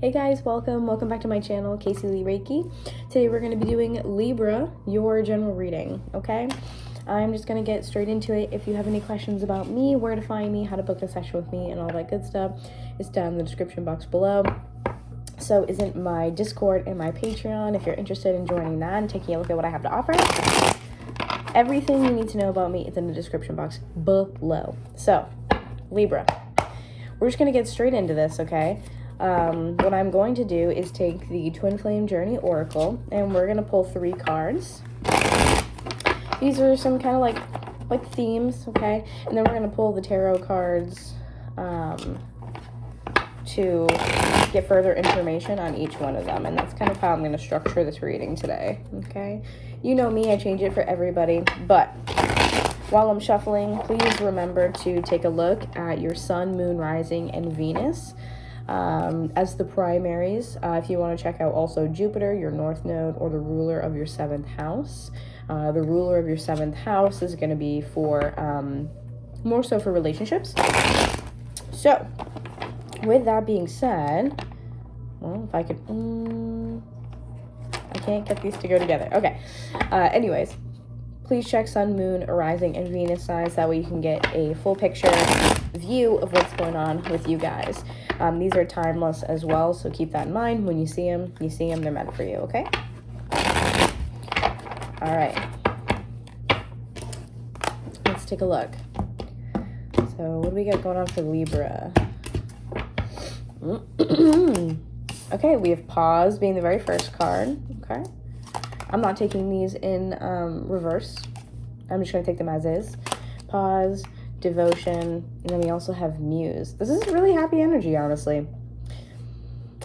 Hey guys, welcome back to my channel, caseyleighreiki. Today we're going to be doing Libra, your general reading, okay? I'm just going to get straight into it. If you have any questions about me, where to find me, how to book a session with me, and all that good stuff, it's down in the description box below. So isn't my Discord and my Patreon, if you're interested in joining that and taking a look at what I have to offer. Everything you need to know about me is in the description box below. So, Libra, we're just going to get straight into this, okay? What I'm going to do is take the Twin Flame Journey Oracle, and we're going to pull 3 cards. These are some kind of like themes, okay? And then we're going to pull the tarot cards to get further information on each one of them. And that's kind of how I'm going to structure this reading today, okay? You know me, I change it for everybody. But while I'm shuffling, please remember to take a look at your Sun, Moon, Rising, and Venus as the primaries. If you want to check out also Jupiter, your North Node, or the ruler of your 7th house. The ruler of your 7th house is going to be for, more so for relationships. So, with that being said, well, if I could, I can't get these to go together. Okay, anyways, please check Sun, Moon, Rising, and Venus signs. That way you can get a full picture view of what's going on with you guys. These are timeless as well, so keep that in mind. When you see them, they're meant for you, okay? All right. Let's take a look. So what do we got going on for Libra? Okay, we have pause being the very first card, okay? I'm not taking these in reverse. I'm just going to take them as is. Pause, devotion, and then we also have muse. This is really happy energy, honestly.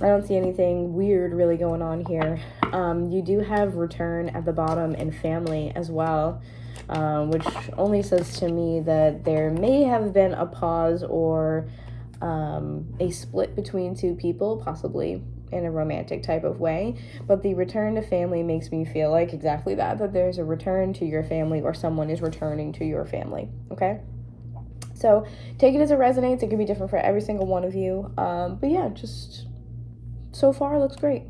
I don't see anything weird really going on here. You do have return at the bottom and family as well, which only says to me that there may have been a pause or a split between 2 people, possibly in a romantic type of way, but the return to family makes me feel like exactly that there's a return to your family, or someone is returning to your family, okay? So take it as it resonates. It could be different for every single one of you, but yeah, just so far it looks great.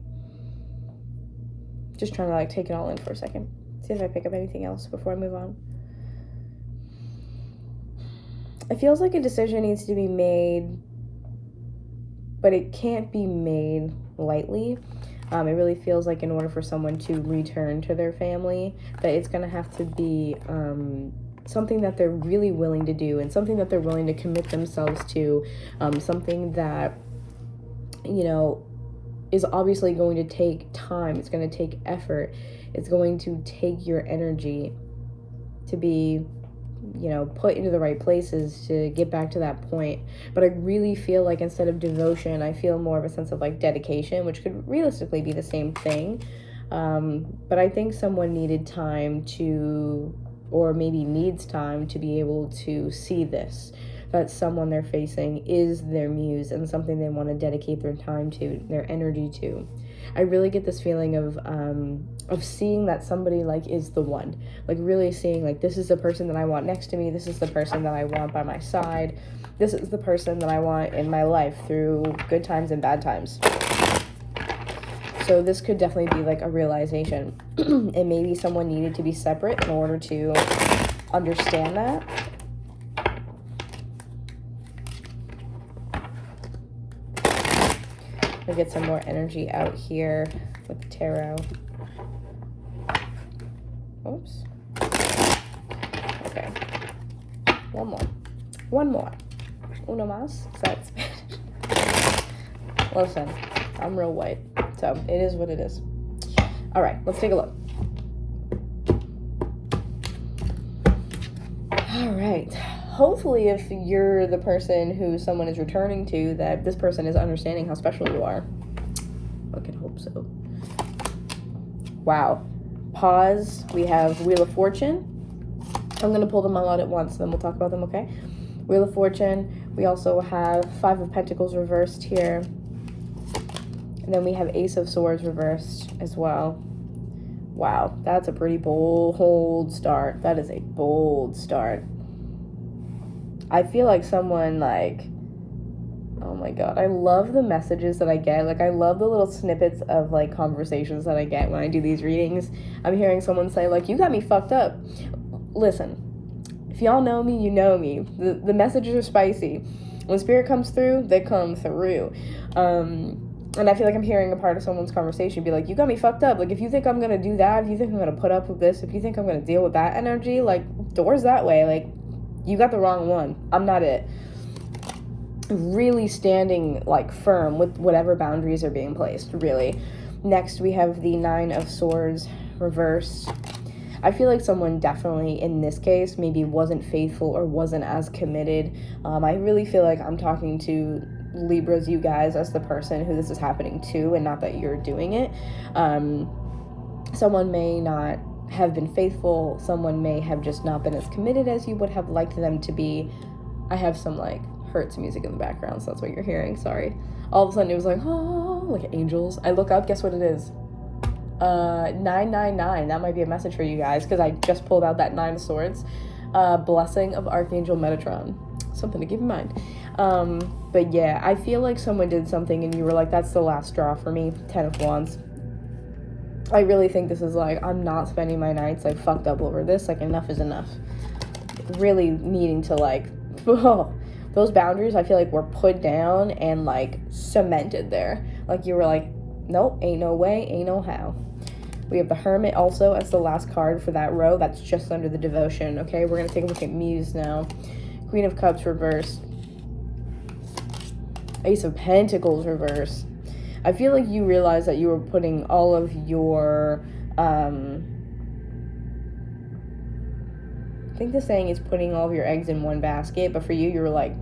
Just trying to take it all in for a second, see if I pick up anything else before I move on. It feels like a decision needs to be made, but it can't be made lightly. It really feels like in order for someone to return to their family, that it's going to have to be something that they're really willing to do, and something that they're willing to commit themselves to, something that, you know, is obviously going to take time. It's going to take effort. It's going to take your energy to be, you know, put into the right places to get back to that point. But I really feel like instead of devotion, I feel more of a sense of dedication, which could realistically be the same thing. But I think someone needed time to, or maybe needs time to be able to see this, that someone they're facing is their muse and something they want to dedicate their time to, their energy to. I really get this feeling of seeing that somebody is the one, really seeing this is the person that I want next to me. This is the person that I want by my side. This is the person that I want in my life through good times and bad times. So this could definitely be a realization. And maybe someone needed to be separate in order to understand that. We'll get some more energy out here with the tarot. Oops. Okay. One more. Uno más. Is that Spanish? Listen, I'm real white, so it is what it is. All right, let's take a look. All right. Hopefully, if you're the person who someone is returning to, that this person is understanding how special you are. I can hope so. Wow. Pause. We have Wheel of Fortune. I'm going to pull them all out at once, then we'll talk about them, okay? Wheel of Fortune. We also have 5 of Pentacles reversed here. And then we have Ace of Swords reversed as well. Wow, that's a pretty bold start. That is a bold start. I feel like someone Oh my god, I love the messages that I get. Like, I love the little snippets of, like, conversations that I get when I do these readings. I'm hearing someone say, like, you got me fucked up. Listen, if y'all know me, you know me. The messages are spicy. When spirit comes through, they come through. And I feel like I'm hearing a part of someone's conversation be like, you got me fucked up. Like, if you think I'm going to do that, if you think I'm going to put up with this, if you think I'm going to deal with that energy, like, doors that way. Like, you got the wrong one. I'm not it. Really standing, like, firm with whatever boundaries are being placed, really. Next, we have the 9 of Swords reversed. I feel like someone definitely, in this case, maybe wasn't faithful or wasn't as committed. I really feel like I'm talking to Libras, you guys, as the person who this is happening to, and not that you're doing it. Someone may not have been faithful. Someone may have just not been as committed as you would have liked them to be. I have some, like, hurts music in the background, so that's what you're hearing. Sorry. All of a sudden, it was like, oh, like angels. I look up, guess what it is? 999. That might be a message for you guys, because I just pulled out that 9 of Swords. Blessing of Archangel Metatron. Something to keep in mind. But yeah, I feel like someone did something and you were like, that's the last straw for me. 10 of Wands. I really think this is like, I'm not spending my nights like fucked up over this. Like, enough is enough. Really needing to, like, those boundaries, I feel like, were put down and, like, cemented there. Like, you were like, nope, ain't no way, ain't no how. We have the Hermit also as the last card for that row. That's just under the Devotion, okay? We're going to take a look at Muse now. Queen of Cups reversed. Ace of Pentacles reversed. I feel like you realized that you were putting all of your, I think the saying is putting all of your eggs in one basket, but for you, you were like,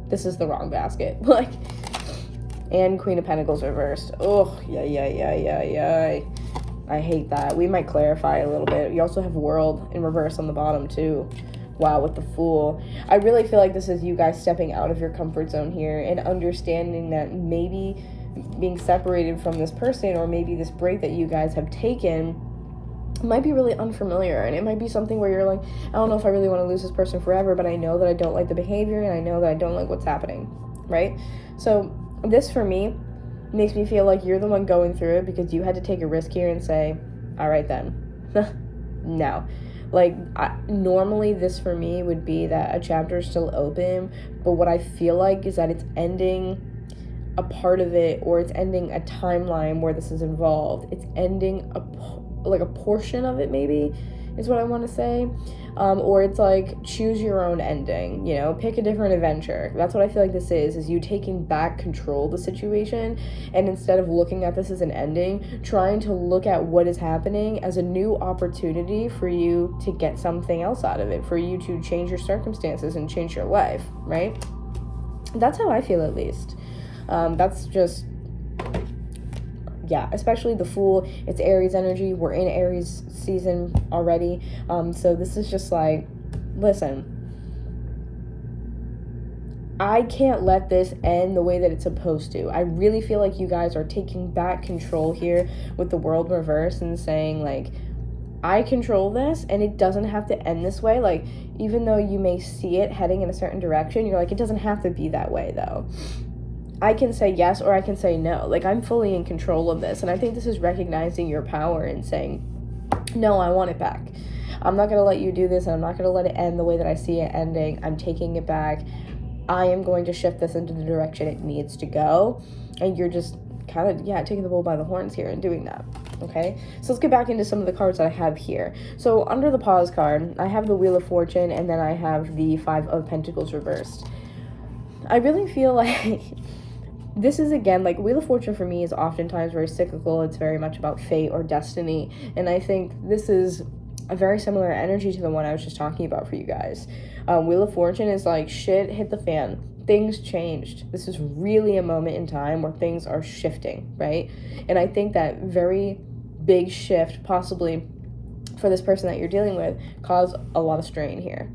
this is the wrong basket. Like, and Queen of Pentacles reversed. Oh, yeah. I hate that. We might clarify a little bit. You also have World in reverse on the bottom, too. Wow, with the Fool. I really feel like this is you guys stepping out of your comfort zone here and understanding that maybe being separated from this person, or maybe this break that you guys have taken, might be really unfamiliar, and it might be something where you're like, I don't know if I really want to lose this person forever, but I know that I don't like the behavior, and I know that I don't like what's happening, right? So this, for me, makes me feel like you're the one going through it because you had to take a risk here and say, all right then, no. Like, normally this for me would be that a chapter is still open, but what I feel like is that it's ending a part of it, or it's ending a timeline where this is involved. It's ending a portion of it, maybe, is what I want to say. Or it's like, choose your own ending, you know, pick a different adventure. That's what I feel like this is you taking back control of the situation, and instead of looking at this as an ending, trying to look at what is happening as a new opportunity for you to get something else out of it, for you to change your circumstances and change your life, right? That's how I feel, at least. That's just, yeah, especially the Fool. It's Aries energy. We're in Aries season already. So this is just like, listen, I can't let this end the way that it's supposed to. I really feel like you guys are taking back control here with the World reverse and saying, like, I control this, and it doesn't have to end this way. Like, even though you may see it heading in a certain direction, you're like, it doesn't have to be that way, though. I can say yes, or I can say no. Like, I'm fully in control of this. And I think this is recognizing your power and saying, no, I want it back. I'm not going to let you do this, and I'm not going to let it end the way that I see it ending. I'm taking it back. I am going to shift this into the direction it needs to go. And you're just kind of, taking the bull by the horns here and doing that. Okay, so let's get back into some of the cards that I have here. So under the pause card, I have the Wheel of Fortune, and then I have the 5 of Pentacles reversed. I really feel like this is, again, like, Wheel of Fortune for me is oftentimes very cyclical. It's very much about fate or destiny. And I think this is a very similar energy to the one I was just talking about for you guys. Wheel of Fortune is like, shit hit the fan. Things changed. This is really a moment in time where things are shifting, right? And I think that very big shift, possibly for this person that you're dealing with, caused a lot of strain here.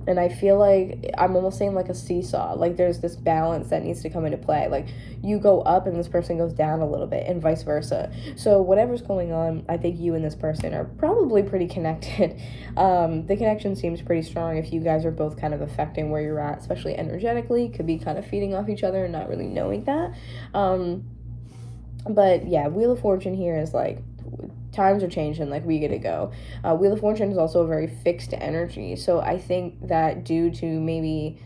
And I feel like I'm almost saying like a seesaw. Like there's this balance that needs to come into play. Like you go up and this person goes down a little bit and vice versa. So whatever's going on, I think you and this person are probably pretty connected. The connection seems pretty strong if you guys are both kind of affecting where you're at, especially energetically. Could be kind of feeding off each other and not really knowing that. But yeah, Wheel of Fortune here is like, times are changing, like we get to go. Wheel of Fortune is also a very fixed energy. So I think that due to maybe,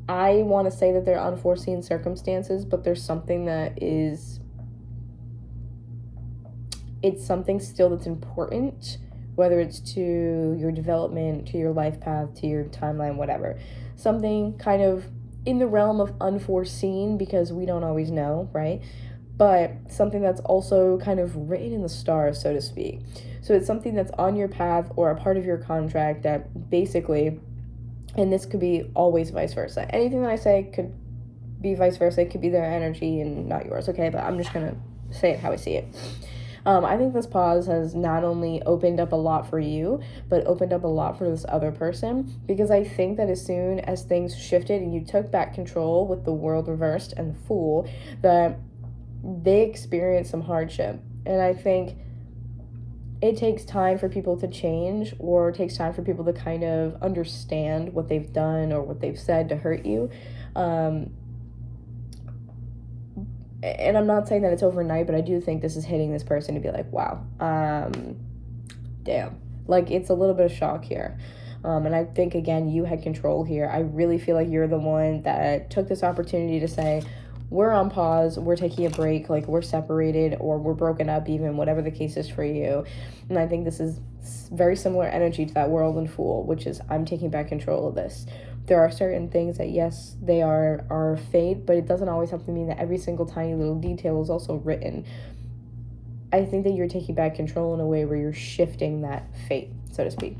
I want to say that they're unforeseen circumstances, but there's something that is, it's something still that's important, whether it's to your development, to your life path, to your timeline, whatever. Something kind of in the realm of unforeseen, because we don't always know, right? But something that's also kind of written in the stars, so to speak. So it's something that's on your path or a part of your contract that basically, and this could be always vice versa. Anything that I say could be vice versa. It could be their energy and not yours, okay? But I'm just going to say it how I see it. I think this pause has not only opened up a lot for you, but opened up a lot for this other person, because I think that as soon as things shifted and you took back control with the World reversed and the Fool, that they experienced some hardship. And I think it takes time for people to change, or it takes time for people to kind of understand what they've done or what they've said to hurt you. And I'm not saying that it's overnight, but I do think this is hitting this person to be like, wow, damn. Like, it's a little bit of shock here. And I think, again, you had control here. I really feel like you're the one that took this opportunity to say, we're on pause, we're taking a break, like we're separated or we're broken up even, whatever the case is for you. And I think this is very similar energy to that World and Fool, which is, I'm taking back control of this. There are certain things that, yes, they are fate, but it doesn't always have to mean that every single tiny little detail is also written. I think that you're taking back control in a way where you're shifting that fate, so to speak.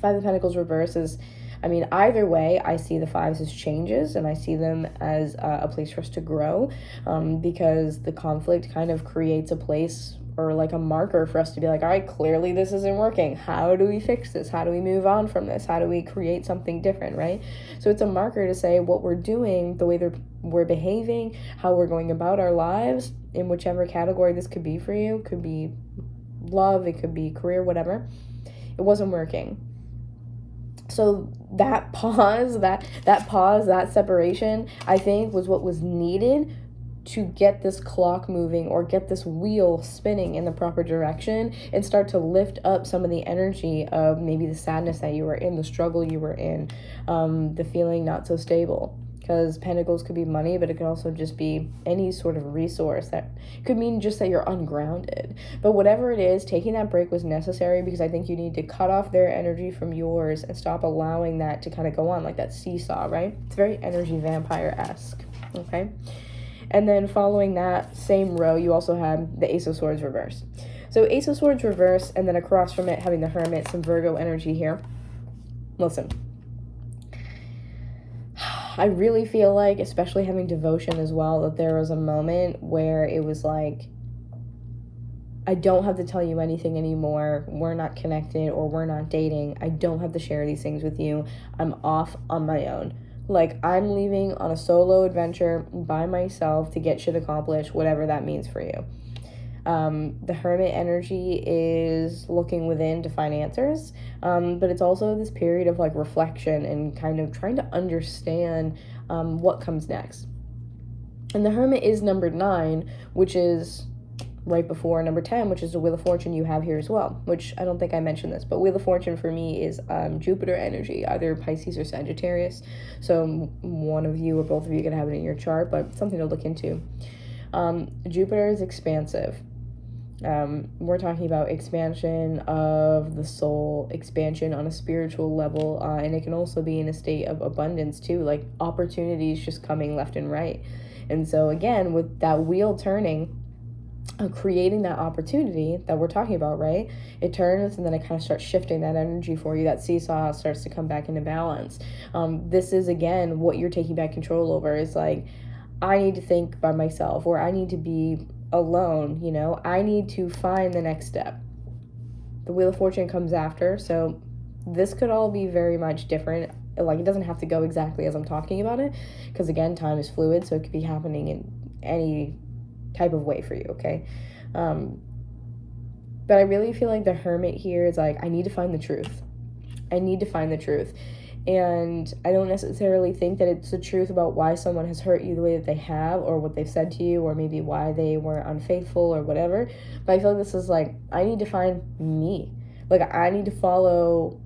Five of Pentacles reverse is, I mean, either way, I see the fives as changes, and I see them as a place for us to grow, because the conflict kind of creates a place or like a marker for us to be like, all right, clearly this isn't working. How do we fix this? How do we move on from this? How do we create something different, right? So it's a marker to say what we're doing, the way we're behaving, how we're going about our lives, in whichever category this could be for you. It could be love, it could be career, whatever. It wasn't working. So that pause, that separation, I think was what was needed to get this clock moving or get this wheel spinning in the proper direction and start to lift up some of the energy of maybe the sadness that you were in, the struggle you were in, the feeling not so stable. Because Pentacles could be money, but it could also just be any sort of resource that could mean just that you're ungrounded. But whatever it is, taking that break was necessary, because I think you need to cut off their energy from yours and stop allowing that to kind of go on like that seesaw, right? It's very energy vampire-esque, okay? And then following that same row, you also have the Ace of Swords reverse. So Ace of Swords reverse, and then across from it having the Hermit, some Virgo energy here. Listen, I really feel like, especially having devotion as well, that there was a moment where it was like, I don't have to tell you anything anymore. We're not connected, or we're not dating. I don't have to share these things with you. I'm off on my own. Like, I'm leaving on a solo adventure by myself to get shit accomplished, whatever that means for you. The Hermit energy is looking within to find answers, but it's also this period of like reflection and kind of trying to understand what comes next. And the Hermit is number 9, which is right before number 10, which is the Wheel of Fortune you have here as well, which I don't think I mentioned this, but Wheel of Fortune for me is Jupiter energy, either Pisces or Sagittarius. So one of you or both of you can have it in your chart, but something to look into. Jupiter is expansive. We're talking about expansion of the soul, expansion on a spiritual level, and it can also be in a state of abundance too, like opportunities just coming left and right. And so again, with that wheel turning, creating that opportunity that we're talking about, right? It turns and then it kind of starts shifting that energy for you. That seesaw starts to come back into balance. This is, again, what you're taking back control over. Is like, I need to think by myself, or I need to be alone, you know? I need to find the next step. The Wheel of Fortune comes after, so this could all be very much different. Like, it doesn't have to go exactly as I'm talking about it, because again, time is fluid, so it could be happening in any type of way for you, okay? But I really feel like the Hermit here is like, I need to find the truth. I need to find the truth. And I don't necessarily think that it's the truth about why someone has hurt you the way that they have, or what they've said to you, or maybe why they were unfaithful or whatever. But I feel like this is like, I need to find me. Like, I need to follow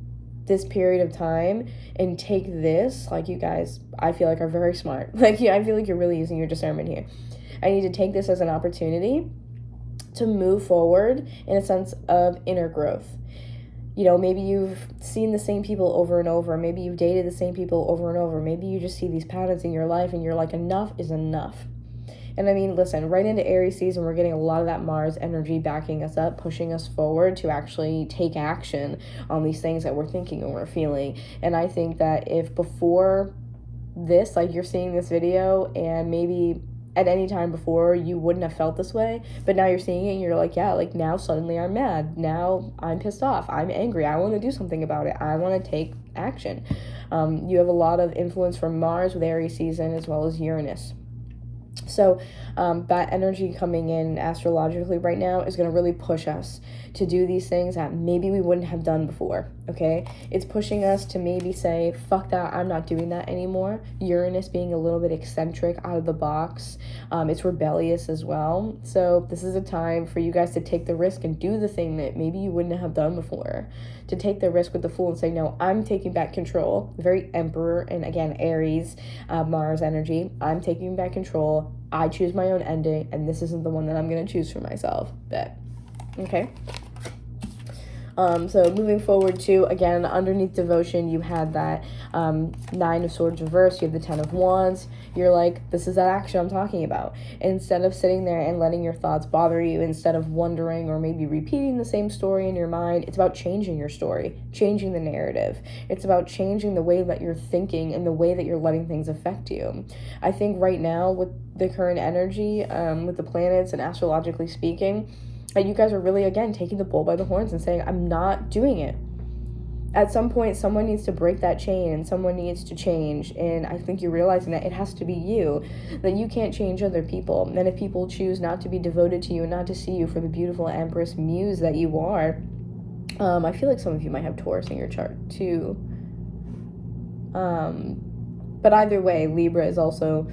this period of time and take this, like, you guys, I feel like, are very smart. Like, yeah, I feel like you're really using your discernment here. I need to take this as an opportunity to move forward in a sense of inner growth. You know, maybe you've seen the same people over and over. Maybe you've dated the same people over and over. Maybe you just see these patterns in your life and you're like, enough is enough. And I mean, listen, right into Aries season, we're getting a lot of that Mars energy backing us up, pushing us forward to actually take action on these things that we're thinking and we're feeling. And I think that if before this, like, you're seeing this video and maybe at any time before you wouldn't have felt this way, but now you're seeing it and you're like, yeah, like, now suddenly I'm mad. Now I'm pissed off. I'm angry. I want to do something about it. I want to take action. You have a lot of influence from Mars with Aries season as well as Uranus. So that energy coming in astrologically right now is going to really push us to do these things that maybe we wouldn't have done before, okay? It's pushing us to maybe say, fuck that, I'm not doing that anymore. Uranus being a little bit eccentric, out of the box. It's rebellious as well. So this is a time for you guys to take the risk and do the thing that maybe you wouldn't have done before. To take the risk with the Fool and say, no, I'm taking back control. Very Emperor, and again, Aries, Mars energy. I'm taking back control. I choose my own ending, and this isn't the one that I'm going to choose for myself. Bet. Okay? So moving forward to, again, underneath devotion, you had that 9 of Swords reversed, you have the 10 of Wands. You're like, this is that action I'm talking about. Instead of sitting there and letting your thoughts bother you, instead of wondering or maybe repeating the same story in your mind, it's about changing your story, changing the narrative. It's about changing the way that you're thinking and the way that you're letting things affect you. I think right now with the current energy, with the planets and astrologically speaking, you guys are really, again, taking the bull by the horns and saying, I'm not doing it. At some point, someone needs to break that chain and someone needs to change. And I think you're realizing that it has to be you, that you can't change other people. And if people choose not to be devoted to you and not to see you for the beautiful Empress muse that you are, I feel like some of you might have Taurus in your chart too. But either way, Libra is also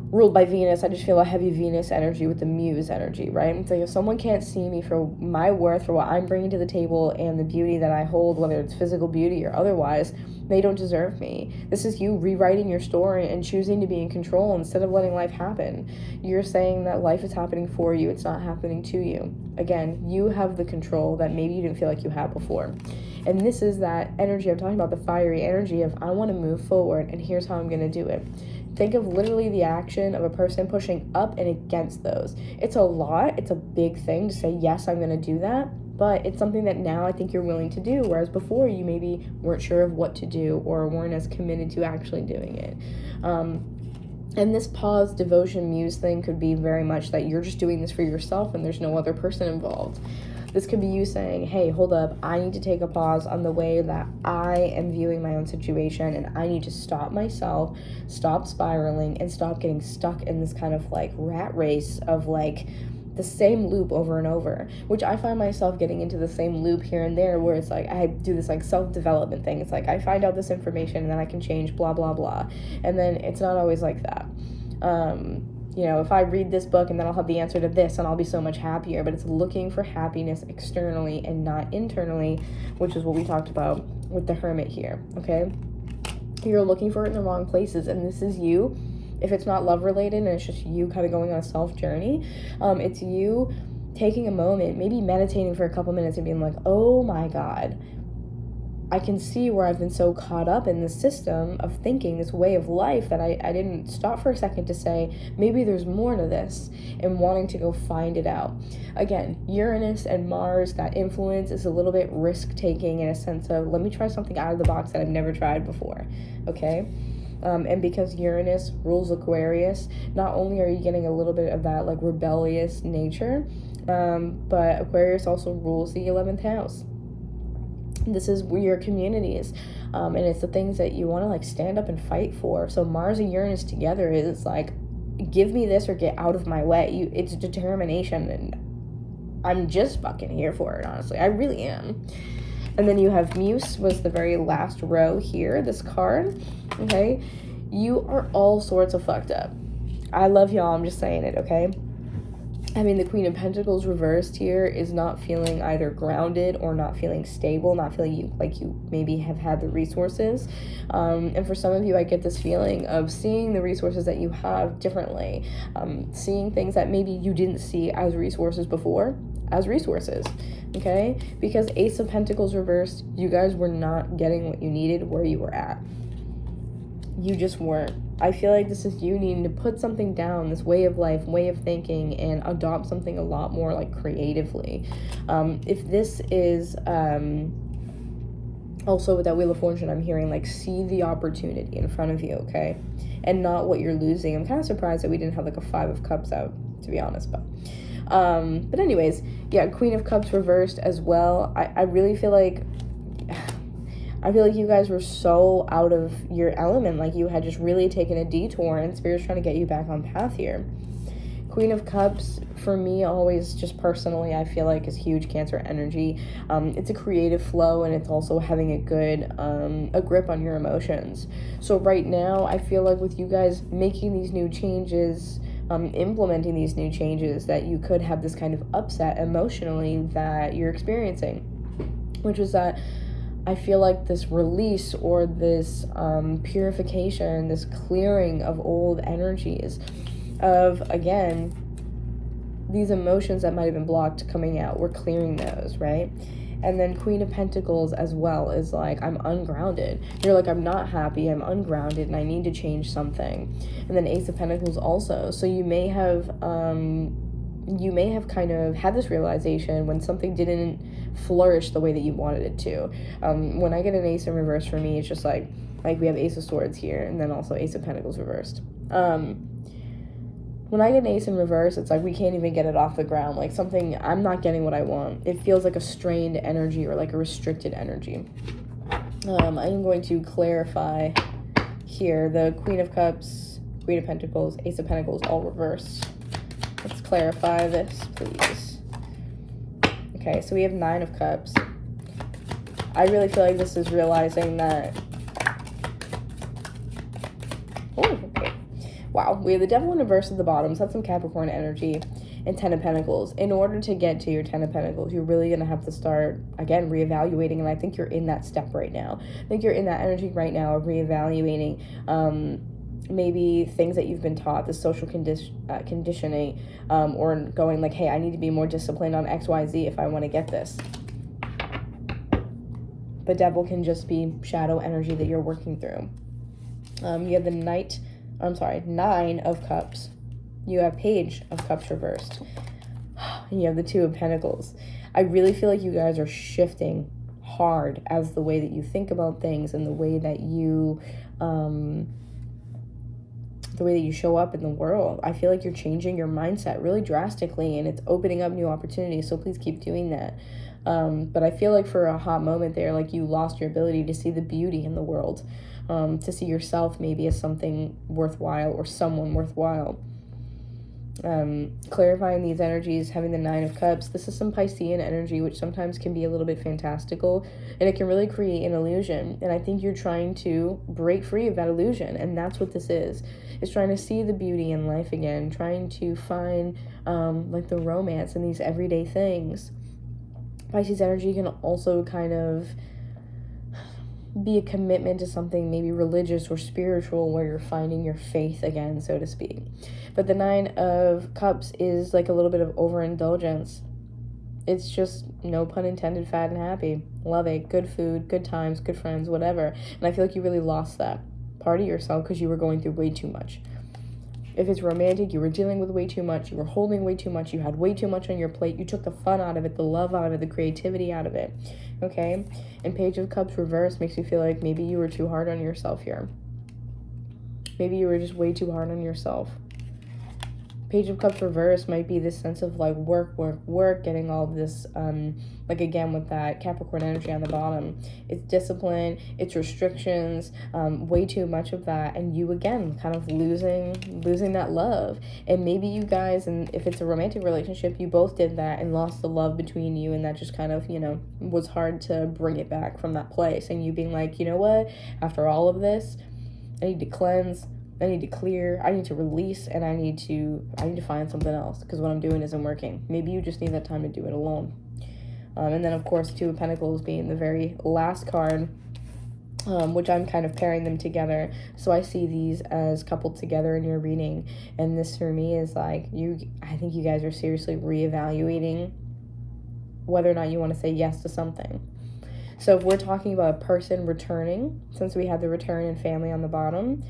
ruled by Venus. I just feel a heavy Venus energy with the Muse energy, right? It's like, if someone can't see me for my worth, for what I'm bringing to the table and the beauty that I hold, whether it's physical beauty or otherwise, they don't deserve me. This is you rewriting your story and choosing to be in control instead of letting life happen. You're saying that life is happening for you. It's not happening to you. Again, you have the control that maybe you didn't feel like you had before. And this is that energy I'm talking about, the fiery energy of, I want to move forward and here's how I'm going to do it. Think of literally the action of a person pushing up and against those. It's a lot. It's a big thing to say, yes, I'm going to do that. But it's something that now I think you're willing to do, whereas before you maybe weren't sure of what to do or weren't as committed to actually doing it. And this pause, devotion, muse thing could be very much that you're just doing this for yourself and there's no other person involved. This could be you saying, hey, hold up, I need to take a pause on the way that I am viewing my own situation, and I need to stop myself, stop spiraling, and stop getting stuck in this kind of like rat race of like the same loop over and over, which I find myself getting into the same loop here and there where it's like I do this like self-development thing. It's like I find out this information and then I can change blah, blah, blah. And then it's not always like that. You know, if I read this book and then I'll have the answer to this and I'll be so much happier, but it's looking for happiness externally and not internally, which is what we talked about with the Hermit here, okay? You're looking for it in the wrong places, and this is you. If it's not love related and it's just you kind of going on a self journey, it's you taking a moment, maybe meditating for a couple minutes and being like, oh my God, I can see where I've been so caught up in this system of thinking, this way of life, that I didn't stop for a second to say, maybe there's more to this, and wanting to go find it out. Again, Uranus and Mars, that influence is a little bit risk-taking in a sense of, let me try something out of the box that I've never tried before, okay? And because Uranus rules Aquarius, not only are you getting a little bit of that like rebellious nature, But Aquarius also rules the 11th house. This is your communities, and it's the things that you want to like stand up and fight for. So Mars and Uranus together is like, give me this or get out of my way. It's determination, and I'm just fucking here for it, honestly. I really am. And then you have Muse was the very last row here, this card. Okay, you are all sorts of fucked up. I love y'all, I'm just saying it, okay? I mean, the Queen of Pentacles reversed here is not feeling either grounded or not feeling stable, not feeling like you maybe have had the resources. And for some of you, I get this feeling of seeing the resources that you have differently, seeing things that maybe you didn't see as resources before, as resources, okay? Because Ace of Pentacles reversed, you guys were not getting what you needed where you were at. You just weren't. I feel like this is you needing to put something down, this way of life, way of thinking, and adopt something a lot more like creatively. If this is also with that Wheel of Fortune, I'm hearing like see the opportunity in front of you, okay? And not what you're losing. I'm kind of surprised that we didn't have like a 5 of Cups out, to be honest, but anyways, yeah, Queen of Cups reversed as well. I really feel like you guys were so out of your element, like you had just really taken a detour, and Spirit's trying to get you back on path here. Queen of Cups, for me, always just personally, I feel like is huge Cancer energy. It's a creative flow, and it's also having a good, a grip on your emotions. So right now, I feel like with you guys making these new changes, implementing these new changes, that you could have this kind of upset emotionally that you're experiencing, which was that I feel like this release or this purification, this clearing of old energies, of, again, these emotions that might have been blocked coming out, we're clearing those, right? And then Queen of Pentacles as well is like, I'm ungrounded. You're like, I'm not happy, I'm ungrounded, and I need to change something. And then Ace of Pentacles also. So you may have kind of had this realization when something didn't flourish the way that you wanted it to. When I get an Ace in reverse, for me, it's just like we have Ace of Swords here, and then also Ace of Pentacles reversed. When I get an Ace in reverse, it's like we can't even get it off the ground. Like something, I'm not getting what I want. It feels like a strained energy or like a restricted energy. I'm going to clarify here. The Queen of Cups, Queen of Pentacles, Ace of Pentacles, all reversed. Let's clarify this, please. Okay, so we have 9 of Cups. I really feel like this is realizing that... Oh, okay. Wow, we have the Devil in reverse at the bottom, so that's some Capricorn energy, and 10 of Pentacles. In order to get to your 10 of Pentacles, you're really going to have to start, again, reevaluating, and I think you're in that step right now. I think you're in that energy right now of reevaluating, maybe things that you've been taught, the social conditioning, or going like, hey, I need to be more disciplined on XYZ if I want to get this. The Devil can just be shadow energy that you're working through. You have the 9 of Cups. You have Page of Cups reversed. And you have the 2 of Pentacles. I really feel like you guys are shifting hard as the way that you think about things and the way that you show up in the world. I feel like you're changing your mindset really drastically, and it's opening up new opportunities, so please keep doing that. But I feel like for a hot moment there, like you lost your ability to see the beauty in the world, to see yourself maybe as something worthwhile or someone worthwhile. Clarifying these energies, having the 9 of Cups, this is some Piscean energy, which sometimes can be a little bit fantastical, and it can really create an illusion, and I think you're trying to break free of that illusion, and that's what this is. It's trying to see the beauty in life again, trying to find like the romance in these everyday things. Pisces energy can also kind of be a commitment to something maybe religious or spiritual, where you're finding your faith again, so to speak. But the 9 of Cups is like a little bit of overindulgence. It's just, no pun intended, fat and happy. Love it. Good food, good times, good friends, whatever. And I feel like you really lost that part of yourself because you were going through way too much. If it's romantic, you were dealing with way too much, you were holding way too much, you had way too much on your plate, you took the fun out of it, the love out of it, the creativity out of it, okay? And Page of Cups reverse makes you feel like maybe you were too hard on yourself here. Maybe you were just way too hard on yourself. Page of Cups reverse might be this sense of like work, getting all this, like again with that Capricorn energy on the bottom. It's discipline, it's restrictions, way too much of that, and you again kind of losing that love. And maybe you guys, and if it's a romantic relationship, you both did that and lost the love between you, and that just kind of, you know, was hard to bring it back from that place. And you being like, you know what, after all of this, I need to cleanse, I need to clear, I need to release, and I need to find something else because what I'm doing isn't working. Maybe you just need that time to do it alone. And then, of course, Two of Pentacles being the very last card, which I'm kind of pairing them together. So I see these as coupled together in your reading. And this for me is like, I think you guys are seriously reevaluating whether or not you want to say yes to something. So if we're talking about a person returning, since we had the return and family on the bottom,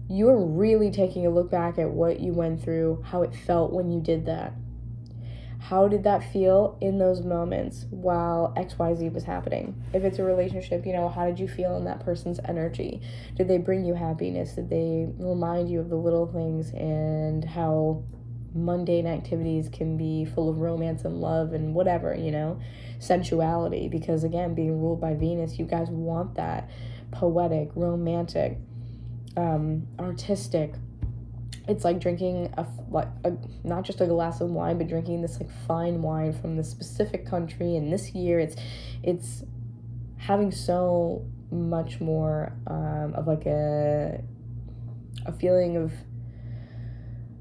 you're really taking a look back at what you went through, how it felt when you did that. How did that feel in those moments while XYZ was happening? If it's a relationship, you know, how did you feel in that person's energy? Did they bring you happiness? Did they remind you of the little things and how mundane activities can be full of romance and love and whatever, you know, sensuality? Because again, being ruled by Venus, you guys want that poetic, romantic, artistic. It's like drinking not just a glass of wine, but drinking this like fine wine from this specific country. And this year, it's having so much more of like a feeling of,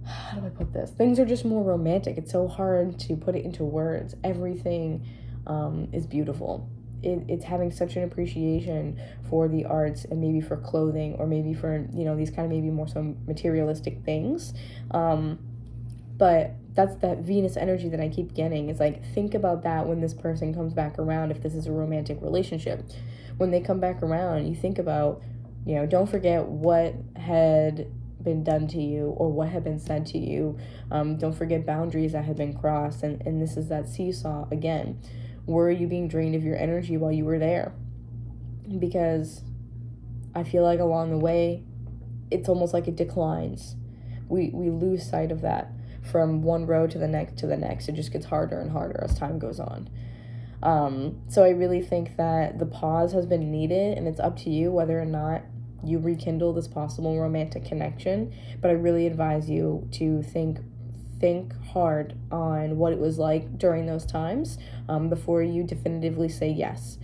how do I put this? Things are just more romantic. It's so hard to put it into words. Everything is beautiful. It's having such an appreciation for the arts and maybe for clothing or maybe for, you know, these kind of maybe more so materialistic things. But that's that Venus energy that I keep getting. It's like, think about that when this person comes back around, if this is a romantic relationship. When they come back around, you think about, you know, don't forget what had been done to you or what had been said to you. Don't forget boundaries that had been crossed. And this is that seesaw again. Were you being drained of your energy while you were there? Because I feel like along the way, it's almost like it declines. We lose sight of that from one road to the next. It just gets harder and harder as time goes on. So I really think that the pause has been needed, and it's up to you whether or not you rekindle this possible romantic connection. But I really advise you to think hard on what it was like during those times before you definitively say yes.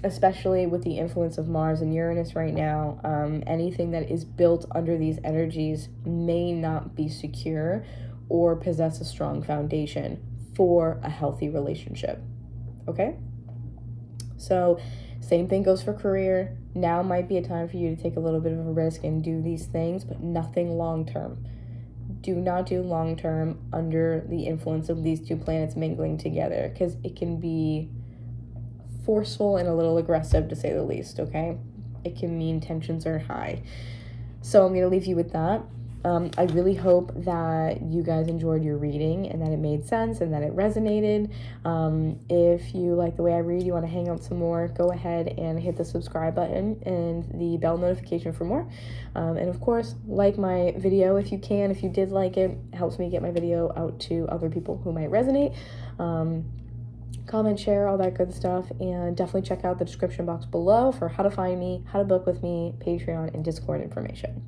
Especially with the influence of Mars and Uranus right now, anything that is built under these energies may not be secure or possess a strong foundation for a healthy relationship. Okay? So same thing goes for career. Now might be a time for you to take a little bit of a risk and do these things, but nothing long-term. Do not do long-term under the influence of these two planets mingling together, because it can be forceful and a little aggressive, to say the least, okay? It can mean tensions are high. So I'm going to leave you with that. I really hope that you guys enjoyed your reading and that it made sense and that it resonated. If you like the way I read, you want to hang out some more, go ahead and hit the subscribe button and the bell notification for more. And of course, like my video if you can. If you did like it, it helps me get my video out to other people who might resonate. Comment, share, all that good stuff, and definitely check out the description box below for how to find me, how to book with me, Patreon, and Discord information.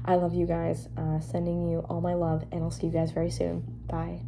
I love you guys, sending you all my love, and I'll see you guys very soon. Bye.